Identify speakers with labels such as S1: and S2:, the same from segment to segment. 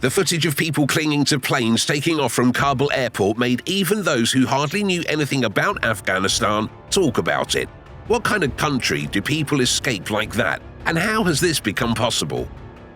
S1: The footage of people clinging to planes taking off from Kabul airport made even those who hardly knew anything about Afghanistan talk about it. What kind of country do people escape like that, and how has this become possible?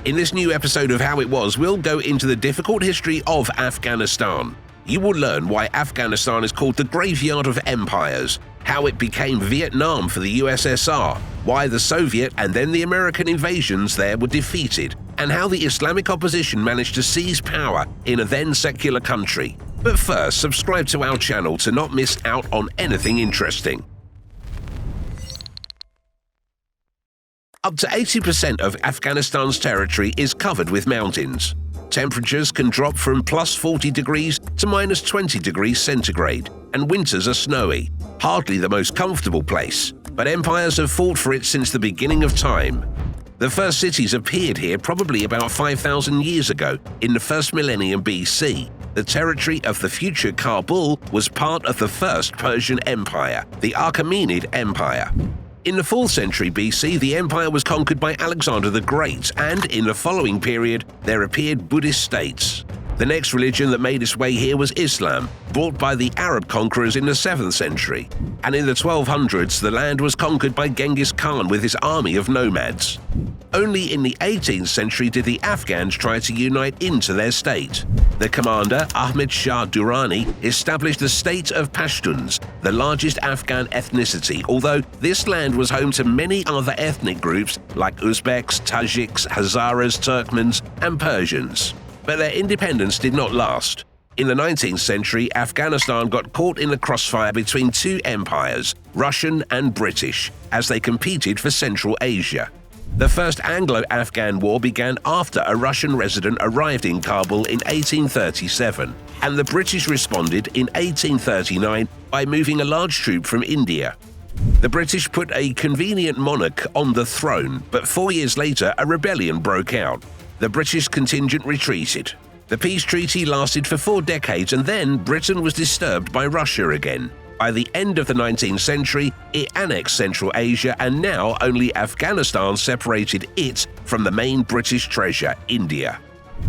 S1: In this new episode of How It Was, we'll go into the difficult history of Afghanistan. You will learn why Afghanistan is called the graveyard of empires, how it became Vietnam for the USSR, why the Soviet and then the American invasions there were defeated, and how the Islamic opposition managed to seize power in a then secular country. But first, subscribe to our channel to not miss out on anything interesting. Up to 80% of Afghanistan's territory is covered with mountains. Temperatures can drop from plus 40 degrees to minus 20 degrees centigrade, and winters are snowy. Hardly the most comfortable place, but empires have fought for it since the beginning of time. The first cities appeared here probably about 5,000 years ago, in the first millennium BC. The territory of the future Kabul was part of the first Persian Empire, the Achaemenid Empire. In the 4th century BC, the empire was conquered by Alexander the Great, and in the following period, there appeared Buddhist states. The next religion that made its way here was Islam, brought by the Arab conquerors in the 7th century. And in the 1200s, the land was conquered by Genghis Khan with his army of nomads. Only in the 18th century did the Afghans try to unite into their state. The commander, Ahmed Shah Durrani, established the state of Pashtuns, the largest Afghan ethnicity, although this land was home to many other ethnic groups like Uzbeks, Tajiks, Hazaras, Turkmens, and Persians. But their independence did not last. In the 19th century, Afghanistan got caught in the crossfire between two empires, Russian and British, as they competed for Central Asia. The First Anglo-Afghan War began after a Russian resident arrived in Kabul in 1837, and the British responded in 1839 by moving a large troop from India. The British put a convenient monarch on the throne, but 4 years later a rebellion broke out. The British contingent retreated. The peace treaty lasted for 4 decades, and then Britain was disturbed by Russia again. By the end of the 19th century, it annexed Central Asia, and now only Afghanistan separated it from the main British treasure, India.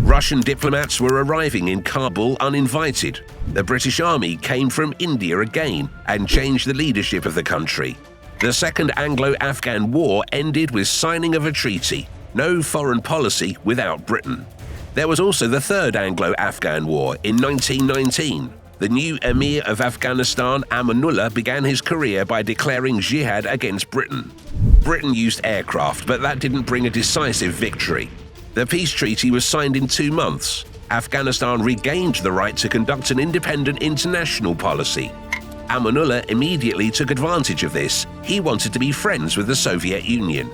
S1: Russian diplomats were arriving in Kabul uninvited. The British Army came from India again and changed the leadership of the country. The Second Anglo-Afghan War ended with signing of a treaty. No foreign policy without Britain. There was also the Third Anglo-Afghan War in 1919. The new Emir of Afghanistan, Amanullah, began his career by declaring jihad against Britain. Britain used aircraft, but that didn't bring a decisive victory. The peace treaty was signed in 2 months. Afghanistan regained the right to conduct an independent international policy. Amanullah immediately took advantage of this. He wanted to be friends with the Soviet Union.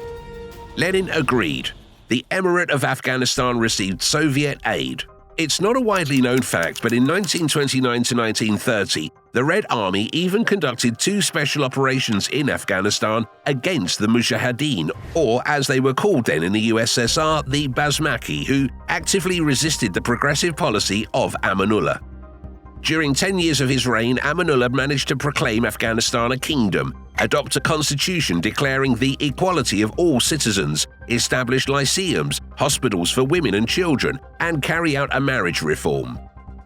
S1: Lenin agreed. The Emirate of Afghanistan received Soviet aid. It's not a widely known fact, but in 1929 to 1930, the Red Army even conducted 2 special operations in Afghanistan against the Mujahideen, or as they were called then in the USSR, the Basmachi, who actively resisted the progressive policy of Amanullah. During 10 years of his reign, Amanullah managed to proclaim Afghanistan a kingdom, adopt a constitution declaring the equality of all citizens, establish lyceums, hospitals for women and children, and carry out a marriage reform.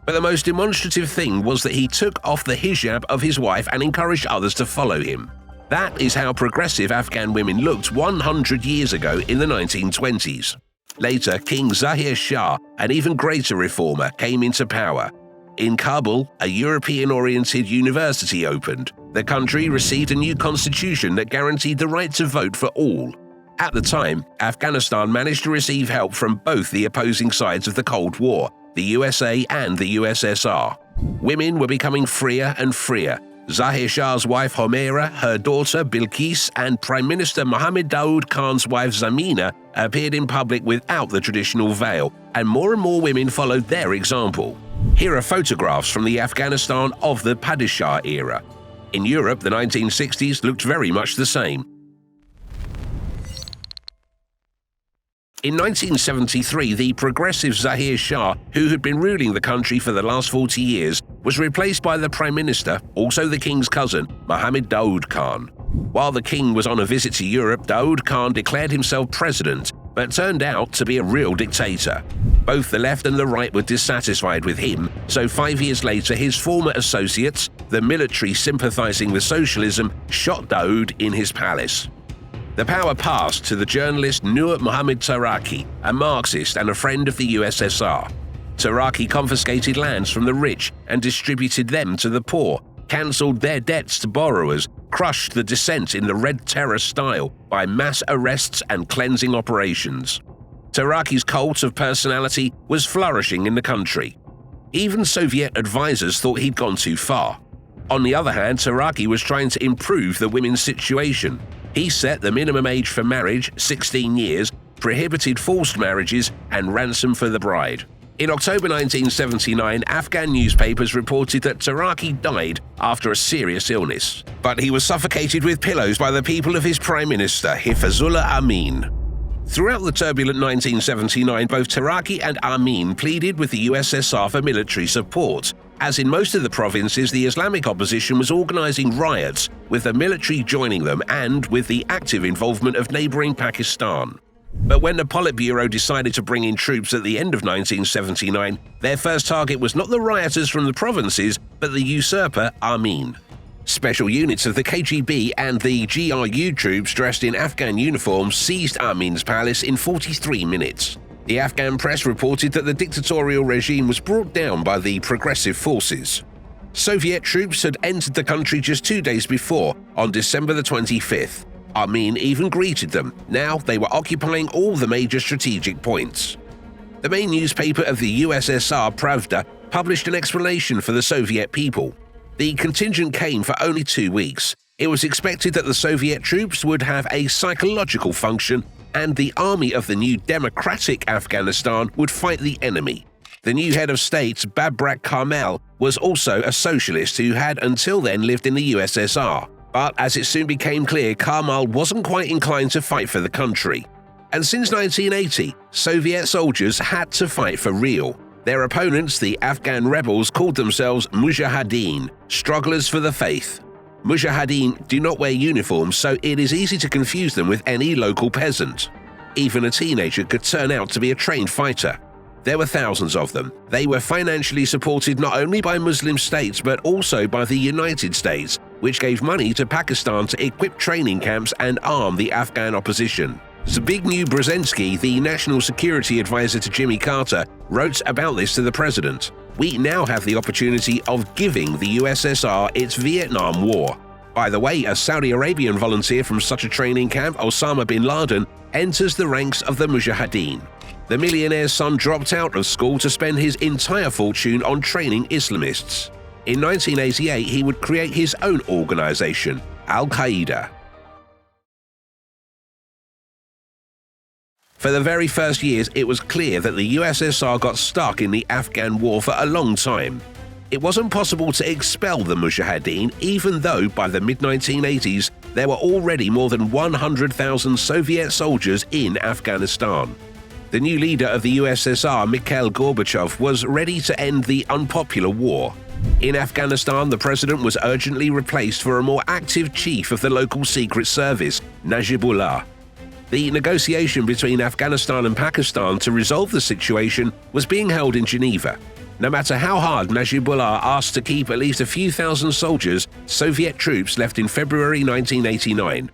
S1: But the most demonstrative thing was that he took off the hijab of his wife and encouraged others to follow him. That is how progressive Afghan women looked 100 years ago in the 1920s. Later, King Zahir Shah, an even greater reformer, came into power. In Kabul, a European-oriented university opened. The country received a new constitution that guaranteed the right to vote for all. At the time, Afghanistan managed to receive help from both the opposing sides of the Cold War, the USA and the USSR. Women were becoming freer and freer. Zahir Shah's wife Homaira, her daughter Bilqis, and Prime Minister Mohammed Daoud Khan's wife Zamina appeared in public without the traditional veil, and more women followed their example. Here are photographs from the Afghanistan of the Padishah era. In Europe, the 1960s looked very much the same. In 1973, the progressive Zahir Shah, who had been ruling the country for the last 40 years, was replaced by the Prime Minister, also the King's cousin, Mohammed Daoud Khan. While the King was on a visit to Europe, Daoud Khan declared himself president, but turned out to be a real dictator. Both the left and the right were dissatisfied with him, so 5 years later his former associates, the military sympathizing with socialism, shot Daoud in his palace. The power passed to the journalist Nur Muhammad Taraki, a Marxist and a friend of the USSR. Taraki confiscated lands from the rich and distributed them to the poor, cancelled their debts to borrowers, crushed the dissent in the Red Terror style by mass arrests and cleansing operations. Taraki's cult of personality was flourishing in the country. Even Soviet advisors thought he'd gone too far. On the other hand, Taraki was trying to improve the women's situation. He set the minimum age for marriage, 16 years, prohibited forced marriages, and ransom for the bride. In October 1979, Afghan newspapers reported that Taraki died after a serious illness, but he was suffocated with pillows by the people of his Prime Minister, Hifazullah Amin. Throughout the turbulent 1979, both Taraki and Amin pleaded with the USSR for military support. As in most of the provinces, the Islamic opposition was organizing riots, with the military joining them and with the active involvement of neighboring Pakistan. But when the Politburo decided to bring in troops at the end of 1979, their first target was not the rioters from the provinces, but the usurper Amin. Special units of the KGB and the GRU troops dressed in Afghan uniforms seized Amin's palace in 43 minutes. The Afghan press reported that the dictatorial regime was brought down by the progressive forces. Soviet troops had entered the country just 2 days before, on December the 25th. Amin even greeted them. Now they were occupying all the major strategic points. The main newspaper of the USSR, Pravda, published an explanation for the Soviet people. The contingent came for only 2 weeks. It was expected that the Soviet troops would have a psychological function, and the army of the new democratic Afghanistan would fight the enemy. The new head of state, Babrak Karmal, was also a socialist who had until then lived in the USSR. But as it soon became clear, Karmal wasn't quite inclined to fight for the country. And since 1980, Soviet soldiers had to fight for real. Their opponents, the Afghan rebels, called themselves Mujahideen, strugglers for the faith. Mujahideen do not wear uniforms, so it is easy to confuse them with any local peasant. Even a teenager could turn out to be a trained fighter. There were thousands of them. They were financially supported not only by Muslim states but also by the United States, which gave money to Pakistan to equip training camps and arm the Afghan opposition. Zbigniew Brzezinski, the national security advisor to Jimmy Carter, wrote about this to the president. We now have the opportunity of giving the USSR its Vietnam War. By the way, a Saudi Arabian volunteer from such a training camp, Osama bin Laden, enters the ranks of the Mujahideen. The millionaire's son dropped out of school to spend his entire fortune on training Islamists. In 1988, he would create his own organization, Al-Qaeda. For the very first years, it was clear that the USSR got stuck in the Afghan war for a long time. It wasn't possible to expel the Mujahideen, even though by the mid-1980s there were already more than 100,000 Soviet soldiers in Afghanistan. The new leader of the USSR, Mikhail Gorbachev, was ready to end the unpopular war. In Afghanistan, the president was urgently replaced for a more active chief of the local secret service, Najibullah. The negotiation between Afghanistan and Pakistan to resolve the situation was being held in Geneva. No matter how hard Najibullah asked to keep at least a few thousand soldiers, Soviet troops left in February 1989.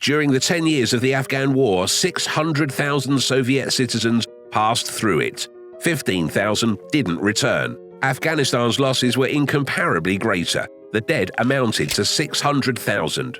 S1: During the 10 years of the Afghan war, 600,000 Soviet citizens passed through it. 15,000 didn't return. Afghanistan's losses were incomparably greater. The dead amounted to 600,000.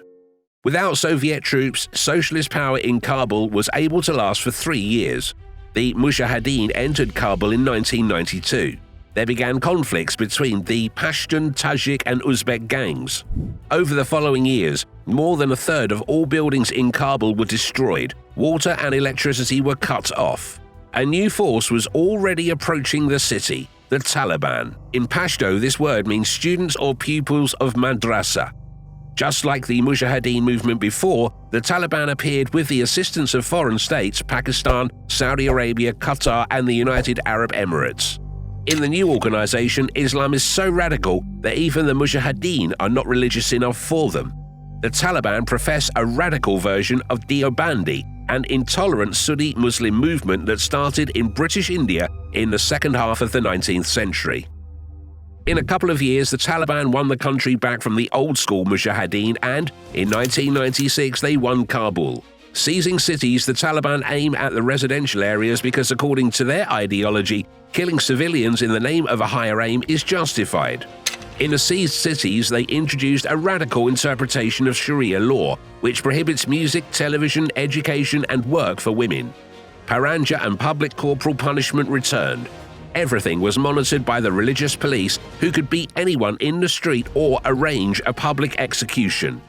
S1: Without Soviet troops, socialist power in Kabul was able to last for 3 years. The Mujahideen entered Kabul in 1992. There began conflicts between the Pashtun, Tajik and Uzbek gangs. Over the following years, more than a third of all buildings in Kabul were destroyed. Water and electricity were cut off. A new force was already approaching the city, the Taliban. In Pashto, this word means students or pupils of madrasa. Just like the Mujahideen movement before, the Taliban appeared with the assistance of foreign states, Pakistan, Saudi Arabia, Qatar and the United Arab Emirates. In the new organization, Islam is so radical that even the Mujahideen are not religious enough for them. The Taliban profess a radical version of Deobandi, an intolerant Sunni Muslim movement that started in British India in the second half of the 19th century. In a couple of years, the Taliban won the country back from the old-school Mujahideen, and in 1996 they won Kabul. Seizing cities, the Taliban aim at the residential areas because, according to their ideology, killing civilians in the name of a higher aim is justified. In the seized cities, they introduced a radical interpretation of Sharia law, which prohibits music, television, education, and work for women. Paranja and public corporal punishment returned. Everything was monitored by the religious police, who could beat anyone in the street or arrange a public execution.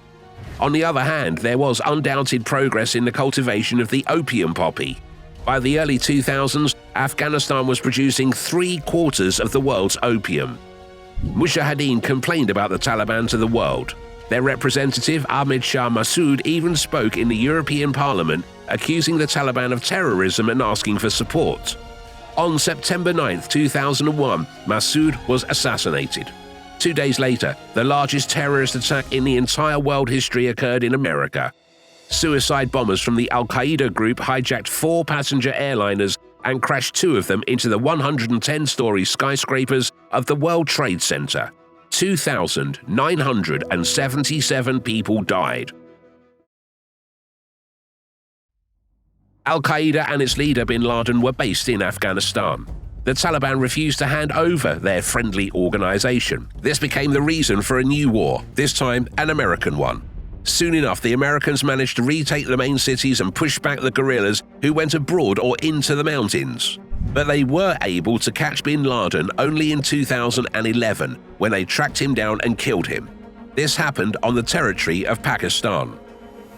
S1: On the other hand, there was undoubted progress in the cultivation of the opium poppy. By the early 2000s, Afghanistan was producing 3/4 of the world's opium. Mujahideen complained about the Taliban to the world. Their representative, Ahmed Shah Massoud, even spoke in the European Parliament, accusing the Taliban of terrorism and asking for support. On September 9, 2001, Massoud was assassinated. 2 days later, the largest terrorist attack in the entire world history occurred in America. Suicide bombers from the Al-Qaeda group hijacked 4 passenger airliners and crashed 2 of them into the 110-story skyscrapers of the World Trade Center. 2,977 people died. Al-Qaeda and its leader bin Laden were based in Afghanistan. The Taliban refused to hand over their friendly organization. This became the reason for a new war, this time an American one. Soon enough, the Americans managed to retake the main cities and push back the guerrillas who went abroad or into the mountains. But they were able to catch bin Laden only in 2011, when they tracked him down and killed him. This happened on the territory of Pakistan.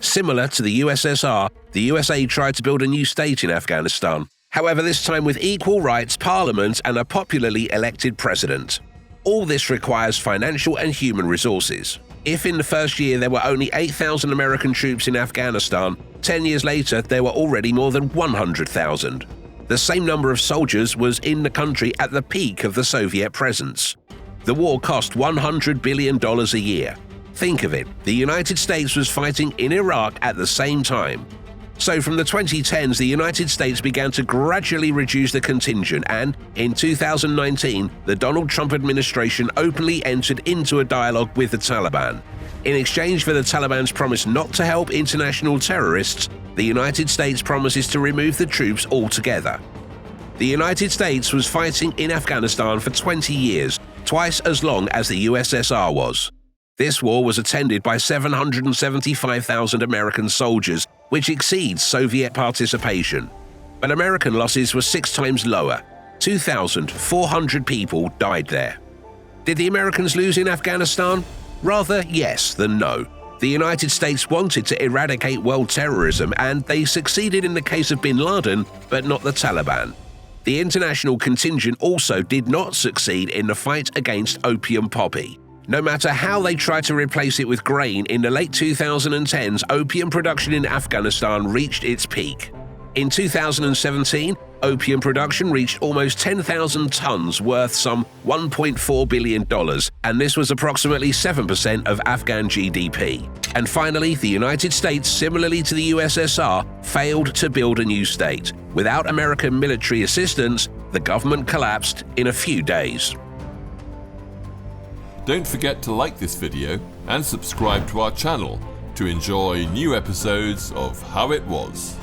S1: Similar to the USSR, the USA tried to build a new state in Afghanistan. However, this time with equal rights, parliament, and a popularly elected president. All this requires financial and human resources. If in the first year there were only 8,000 American troops in Afghanistan, 10 years later there were already more than 100,000. The same number of soldiers was in the country at the peak of the Soviet presence. The war cost $100 billion a year. Think of it, the United States was fighting in Iraq at the same time. So from the 2010s, the United States began to gradually reduce the contingent, and in 2019, the Donald Trump administration openly entered into a dialogue with the Taliban. In exchange for the Taliban's promise not to help international terrorists, the United States promises to remove the troops altogether. The United States was fighting in Afghanistan for 20 years, twice as long as the USSR was. This war was attended by 775,000 American soldiers, which exceeds Soviet participation. But American losses were 6 times lower. 2,400 people died there. Did the Americans lose in Afghanistan? Rather yes than no. The United States wanted to eradicate world terrorism, and they succeeded in the case of bin Laden, but not the Taliban. The international contingent also did not succeed in the fight against opium poppy. No matter how they tried to replace it with grain, in the late 2010s, opium production in Afghanistan reached its peak. In 2017, opium production reached almost 10,000 tons, worth some $1.4 billion, and this was approximately 7% of Afghan GDP. And finally, the United States, similarly to the USSR, failed to build a new state. Without American military assistance, the government collapsed in a few days.
S2: Don't forget to like this video and subscribe to our channel to enjoy new episodes of How It Was.